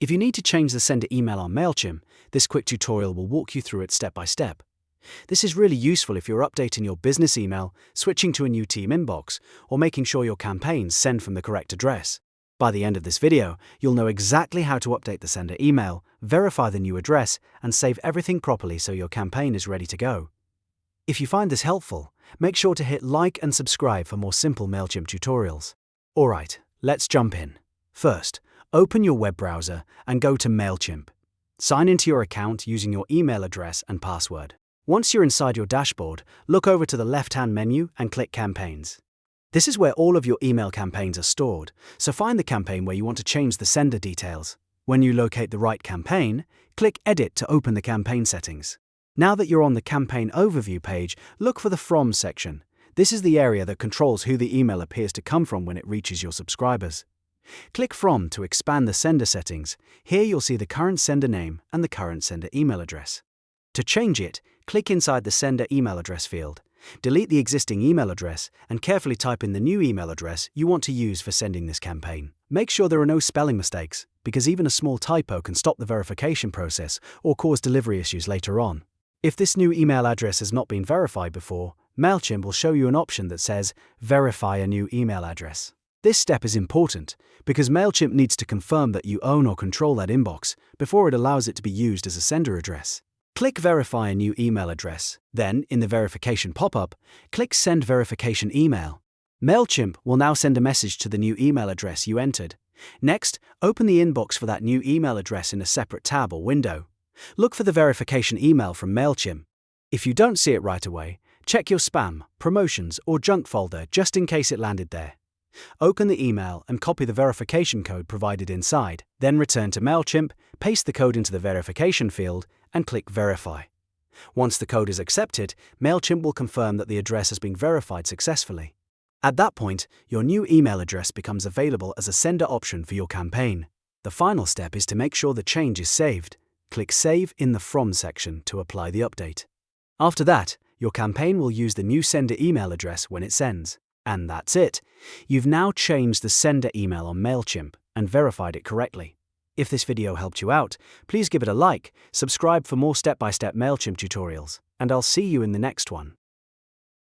If you need to change the sender email on MailChimp, this quick tutorial will walk you through it step by step. This is really useful if you're updating your business email, switching to a new team inbox, or making sure your campaigns send from the correct address. By the end of this video, you'll know exactly how to update the sender email, verify the new address, and save everything properly so your campaign is ready to go. If you find this helpful, make sure to hit like and subscribe for more simple MailChimp tutorials. Alright, let's jump in. First, open your web browser and go to MailChimp. Sign into your account using your email address and password. Once you're inside your dashboard, look over to the left-hand menu and click Campaigns. This is where all of your email campaigns are stored, so find the campaign where you want to change the sender details. When you locate the right campaign, click Edit to open the campaign settings. Now that you're on the campaign overview page, look for the From section. This is the area that controls who the email appears to come from when it reaches your subscribers. Click From to expand the sender settings. Here you'll see the current sender name and the current sender email address. To change it, click inside the sender email address field. Delete the existing email address and carefully type in the new email address you want to use for sending this campaign. Make sure there are no spelling mistakes, because even a small typo can stop the verification process or cause delivery issues later on. If this new email address has not been verified before, MailChimp will show you an option that says Verify a new email address. This step is important because MailChimp needs to confirm that you own or control that inbox before it allows it to be used as a sender address. Click Verify a new email address. Then, in the verification pop-up, click Send Verification Email. MailChimp will now send a message to the new email address you entered. Next, open the inbox for that new email address in a separate tab or window. Look for the verification email from MailChimp. If you don't see it right away, check your spam, promotions, or junk folder just in case it landed there. Open the email and copy the verification code provided inside. Then return to MailChimp, paste the code into the verification field, and click Verify. Once the code is accepted, MailChimp will confirm that the address has been verified successfully. At that point, your new email address becomes available as a sender option for your campaign. The final step is to make sure the change is saved. Click Save in the From section to apply the update. After that, your campaign will use the new sender email address when it sends. And that's it. You've now changed the sender email on MailChimp and verified it correctly. If this video helped you out, please give it a like, subscribe for more step-by-step MailChimp tutorials, and I'll see you in the next one.